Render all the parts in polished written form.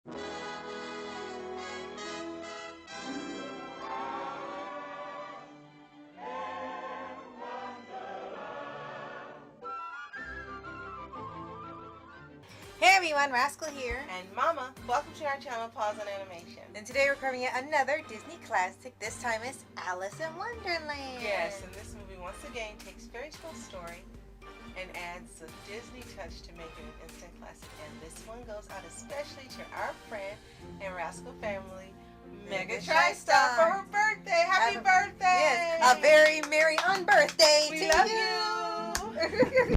Hey everyone, Rascal here. And Mama, welcome to our channel, Paws On Animation. And today we're covering yet another Disney classic. This time it's Alice in Wonderland. Yes, and this movie once again takes fairy tale story and adds a Disney touch to make it an instant classic. And this one goes out especially to our friend and Rascal family, Mega TriStar, for her birthday. Happy birthday! Yes, a very merry unbirthday We to love you.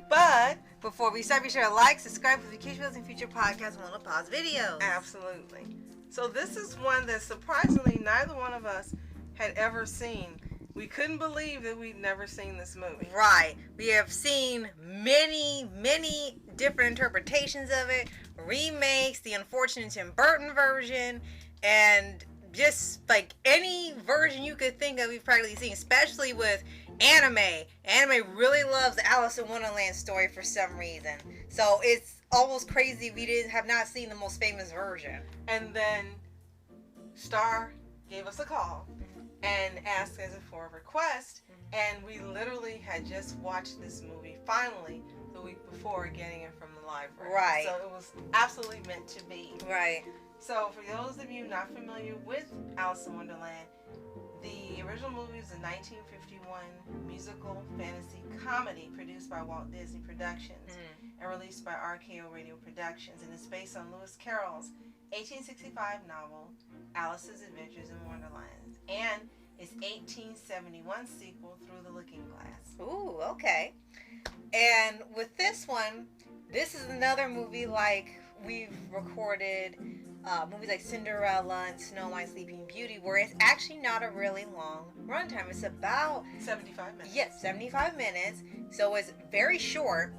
But before we start, be sure to like, subscribe for notifications and future podcasts and little pause videos. absolutely. So this is one that surprisingly neither one of us had ever seen. We couldn't believe that we'd never seen this movie. Right. We have seen many different interpretations of it, remakes, the unfortunate Tim Burton version, and just like any version you could think of, we've practically seen, especially with anime. Anime really loves the Alice in Wonderland story for some reason. So it's almost crazy we have not seen the most famous version. And then Star gave us a call and asked us for a request, and we literally had just watched this movie finally the week before getting it from the library. Right. So it was absolutely meant to be. Right. So for those of you not familiar with Alice in Wonderland, the original movie is a 1951 musical fantasy comedy produced by Walt Disney Productions and released by RKO Radio Productions, and is based on Lewis Carroll's 1865 novel Alice's Adventures in Wonderland and its 1871 sequel Through the Looking Glass. Ooh, okay. And with this one, this is another movie like we've recorded movies like Cinderella and Snow White, Sleeping Beauty, where it's actually not a really long runtime. It's about 75 minutes. Yes, 75 minutes. So it's very short.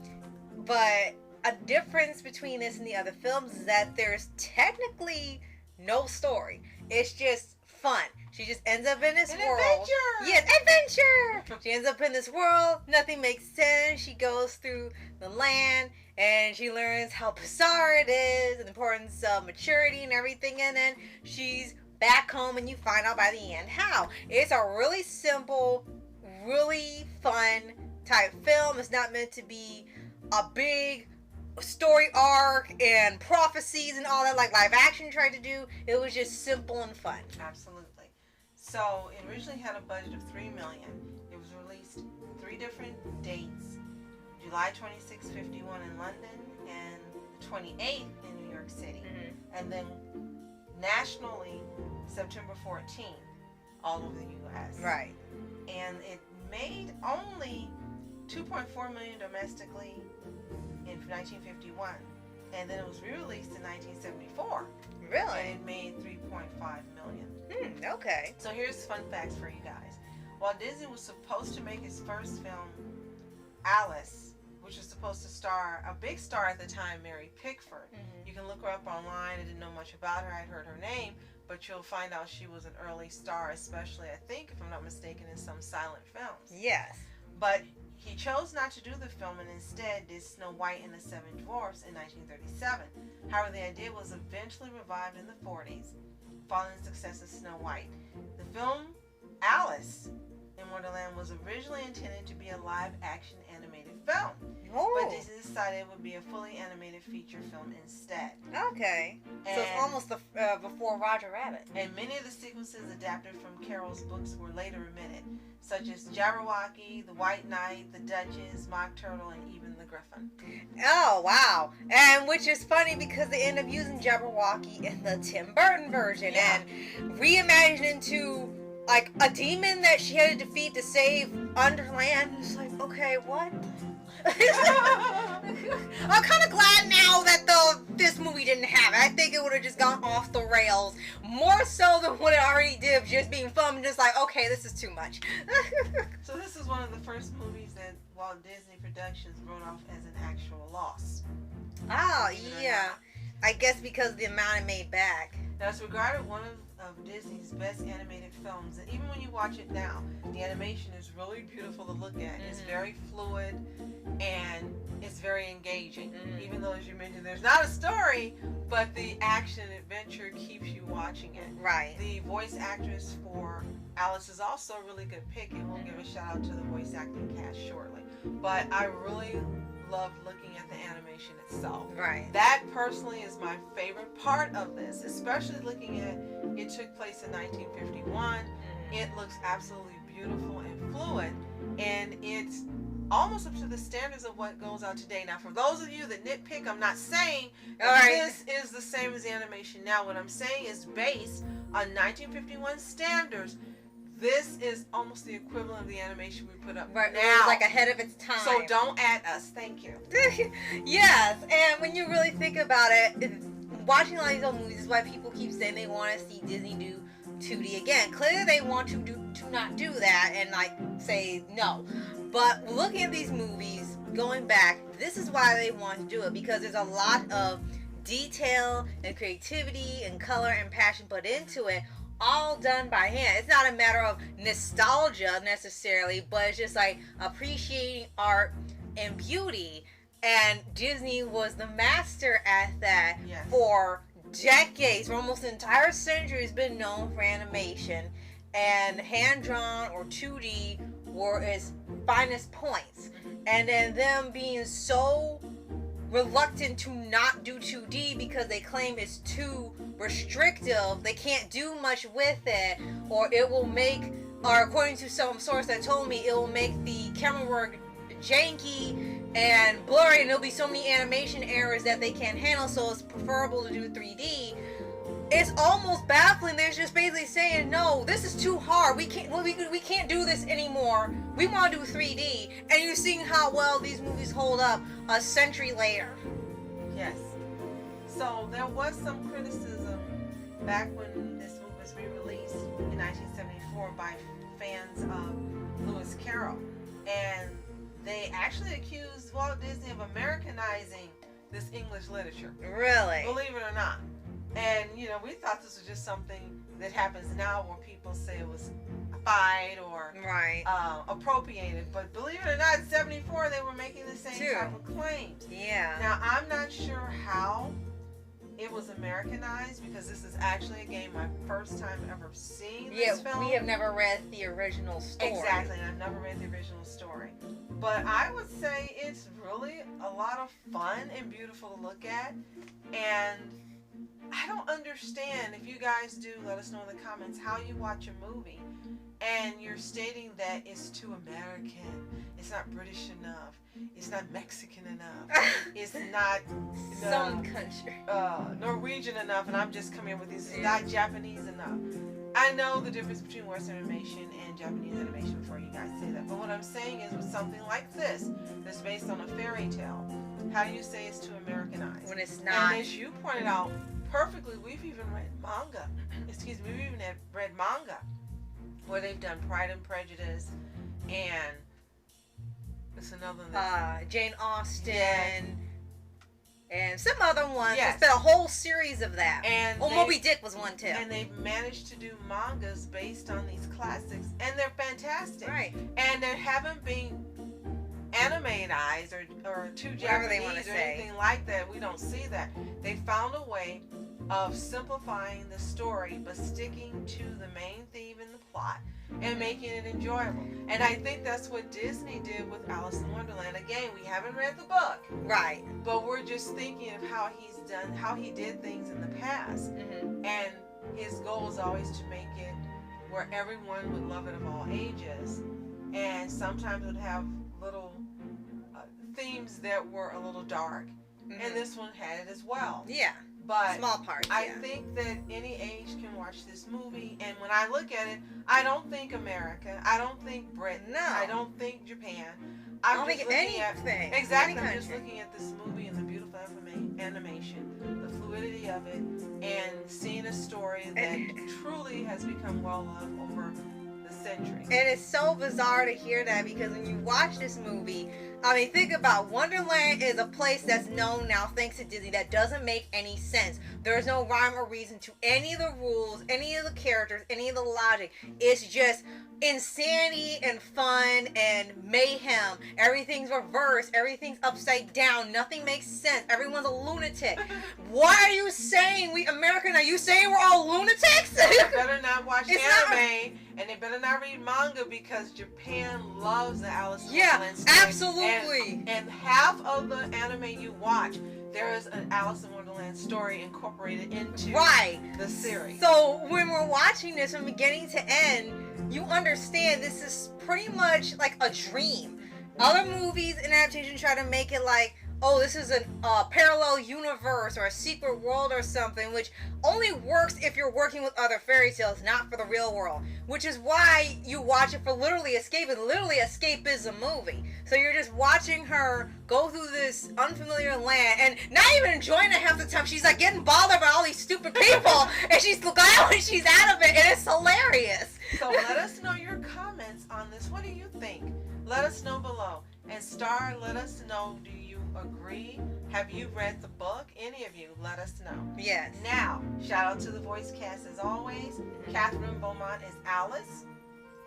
But a difference between this and the other films is that there's technically no story. It's just fun. She just ends up in this world. Adventure! Yes, adventure! She ends up in this world. Nothing makes sense. She goes through the land and she learns how bizarre it is and the importance of maturity and everything. And then she's back home and you find out by the end how. It's a really simple, really fun type film. It's not meant to be a big story arc and prophecies and all that like live action tried to do. It was just simple and fun. Absolutely. So it originally had a budget of $3 million. It was released 3 different dates: July 26, 51 in London, and the 28th in New York City, and then nationally September 14th all over the U.S. Right. And it made only $2.4 million domestically in 1951, and then it was re-released in 1974. Really? And it made $3.5 million. Okay. So here's fun facts for you guys. Walt Disney was supposed to make his first film, Alice, which was supposed to star a big star at the time, Mary Pickford. You can look her up online. I didn't know much about her. I'd heard her name, but you'll find out she was an early star, especially, I think, if I'm not mistaken, in some silent films. Yes. But he chose not to do the film and instead did Snow White and the Seven Dwarfs in 1937. However, the idea was eventually revived in the 40s, following the success of Snow White. The film Alice in Wonderland was originally intended to be a live-action animated film, but Disney decided it would be a fully animated feature film instead. Okay. So it's almost the before Roger Rabbit. And many of the sequences adapted from Carroll's books were later omitted, such as Jabberwocky, the White Knight, the Duchess, Mock Turtle, and even the Griffin. Oh, wow. And which is funny because they end up using Jabberwocky in the Tim Burton version and reimagined into like a demon that she had to defeat to save Underland. It's like, okay, what? I'm kind of glad now that this movie didn't have it. I think it would have just gone off the rails more so than what it already did, just being fun. Just like, okay, this is too much. So this is one of the first movies that Walt Disney Productions wrote off as an actual loss. Oh, yeah. I guess because of the amount it made back. Now it's regarded one of of Disney's best animated films. And even when you watch it now, the animation is really beautiful to look at. It's very fluid and it's very engaging. Even though, as you mentioned, there's not a story, but the action adventure keeps you watching it. Right. The voice actress for Alice is also a really good pick, and we'll give a shout out to the voice acting cast shortly. But I really loved looking at the animation itself. Right. That personally is my favorite part of this, especially looking at it took place in 1951. It looks absolutely beautiful and fluid, and it's almost up to the standards of what goes out today. Now, for those of you that nitpick, I'm not saying this is the same as animation now. What I'm saying is based on 1951 standards. This is almost the equivalent of the animation we put up now. It was like ahead of its time. So don't at us. Thank you. Yes, and when you really think about it, watching all these old movies is why people keep saying they want to see Disney do 2D again. Clearly, they want to not do that and like say no. But looking at these movies, going back, this is why they want to do it, because there's a lot of detail and creativity and color and passion put into it, all done by hand. It's not a matter of nostalgia necessarily, but it's just like appreciating art and beauty. And Disney was the master at that for decades, for almost an entire century. Has been known for animation, and hand-drawn or 2D were its finest points. And then them being so reluctant to not do 2D because they claim it's too restrictive, they can't do much with it, or it will make, or according to some source that told me, it will make the camera work janky and blurry, and there'll be so many animation errors that they can't handle, so it's preferable to do 3D. It's almost baffling. They're just basically saying, no, this is too hard. We can't do this anymore. We want to do 3D. And you're seeing how well these movies hold up a century later. Yes. So there was some criticism back when this movie was re-released in 1974 by fans of Lewis Carroll. And they actually accused Walt Disney of Americanizing this English literature. Really? Believe it or not. And, you know, we thought this was just something that happens now where people say it was fight or appropriated. But believe it or not, in 74, they were making the same type of claims. Yeah. Now, I'm not sure how it was Americanized, because this is actually, again, my first time ever seeing this film. We have never read the original story. Exactly, and I've never read the original story. But I would say it's really a lot of fun and beautiful to look at. And I don't understand, if you guys do, let us know in the comments, how you watch a movie and you're stating that it's too American, it's not British enough, it's not Mexican enough, it's not some country Norwegian enough, and I'm just coming in with this, it's not Japanese enough. I know the difference between Western animation and Japanese animation before you guys say that, but what I'm saying is, with something like this that's based on a fairy tale, how do you say it's too Americanized when it's not? And as you pointed out perfectly, we've even read manga. We've even read manga where they've done Pride and Prejudice, and it's another one. Jane Austen, and some other ones. Yes. It's been a whole series of that. And Moby Dick was one too. And they've managed to do mangas based on these classics, and they're fantastic. Right. And there haven't been animatized or too Japanese or anything like that. We don't see that. They found a way of simplifying the story but sticking to the main theme and the plot and making it enjoyable. And I think that's what Disney did with Alice in Wonderland. Again, we haven't read the book. Right. But we're just thinking of how he did things in the past. And his goal is always to make it where everyone would love it of all ages. And sometimes it would have little themes that were a little dark. And this one had it as well. Yeah. But small parts. I think that any age can watch this movie, and when I look at it, I don't think America, I don't think Britain, I don't think Japan. I don't think anything. Exactly. I'm just looking at this movie and the beautiful animation, the fluidity of it, and seeing a story that truly has become well loved over the century. And it's so bizarre to hear that, because when you watch this movie, I mean, think about Wonderland is a place that's known now thanks to Disney that doesn't make any sense. There's no rhyme or reason to any of the rules, any of the characters, any of the logic. It's just insanity and fun and mayhem. Everything's reversed. Everything's upside down. Nothing makes sense. Everyone's a lunatic. Why are you saying we American? Are you saying we're all lunatics? They better not watch anime, and they better not read manga, because Japan loves the Alice in Wonderland story. Absolutely. And half of the anime you watch, there is an Alice in Wonderland story incorporated into the series. So when we're watching this from beginning to end, you understand this is pretty much like a dream. Other movies and adaptations try to make it like, oh, this is a parallel universe or a secret world or something, which only works if you're working with other fairy tales, not for the real world. Which is why you watch it for literally escapism movie. So you're just watching her go through this unfamiliar land and not even enjoying it half the time. She's like getting bothered by all these stupid people, and she's glad when she's out of it, and it's hilarious. So let us know your comments on this. What do you think? Let us know below. And Star, let us know, do you agree? Have you read the book? Any of you, let us know. Yes. Now, shout out to the voice cast as always. Catherine Beaumont is Alice.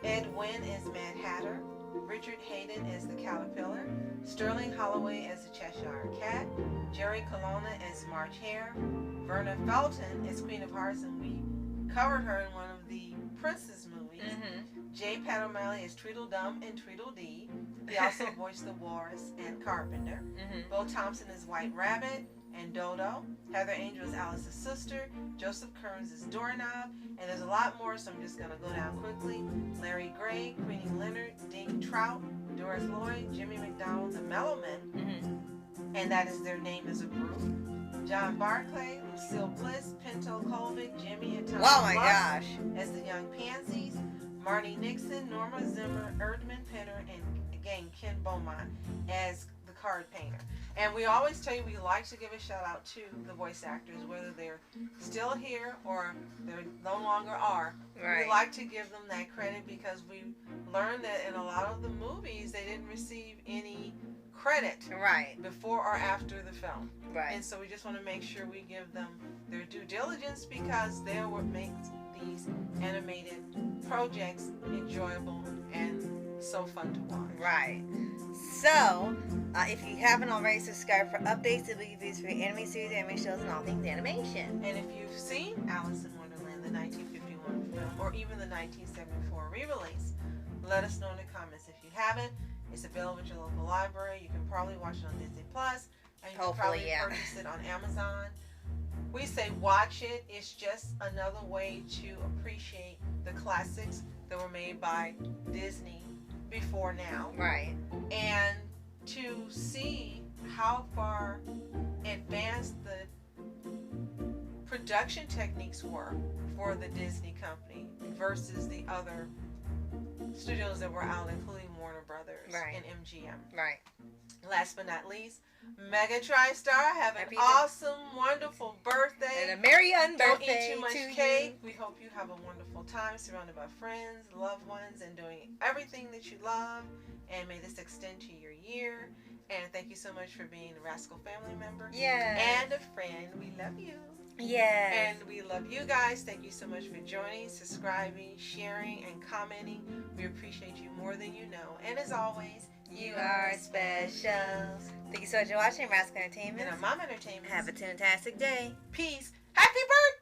Ed Wynn is Mad Hatter. Richard Hayden is the Caterpillar. Sterling Holloway is the Cheshire Cat. Jerry Colonna is March Hare. Verna Felton is Queen of Hearts, and we covered her in one of the Princess movies. J. Pat O'Malley is Tweedledum and Tweedledee. He also voiced the Walrus and Carpenter. Bo Thompson is White Rabbit and Dodo. Heather Angel is Alice's sister. Joseph Kearns is Doorknob. And there's a lot more, so I'm just going to go down quickly. Larry Gray, Queenie Leonard, Ding Trout, Doris Lloyd, Jimmy McDonald, the Mellowmen. And that is their name as a group. John Barclay, Lucille Bliss, Pinto Colvick, Jimmy and Tom gosh. as the Young Pansies. Marnie Nixon, Norma Zimmer, Erdman Penner, and again Ken Beaumont as the card painter. And we always tell you we like to give a shout out to the voice actors, whether they're still here or they no longer are. Right. We like to give them that credit, because we learned that in a lot of the movies they didn't receive any credit before or after the film. And so we just want to make sure we give them their due diligence, because they're what makes these animated projects enjoyable and so fun to watch. So, if you haven't already, subscribe for updates to these for anime series, anime shows, and all things animation. And if you've seen Alice in Wonderland, the 1951 film, or even the 1974 re-release, let us know in the comments. If you haven't, it's available at your local library. You can probably watch it on Disney Plus, and you can probably purchase it on Amazon. We say watch it. It's just another way to appreciate the classics that were made by Disney before now. And to see how far advanced the production techniques were for the Disney company versus the other studios that were out, including Warner Brothers and MGM. Last but not least, Mega TriStar, have an awesome, wonderful birthday. And a merry unbirthday. Don't eat too much cake. We hope you have a wonderful time surrounded by friends, loved ones, and doing everything that you love. And may this extend to your year. And thank you so much for being a Rascal family member. And a friend. We love you. And we love you guys. Thank you so much for joining, subscribing, sharing, and commenting. We appreciate you more than you know. And as always, you are special. Thank you so much for watching Rascal Entertainment and Mom Entertainment. Have a fantastic day. Peace. Happy birthday!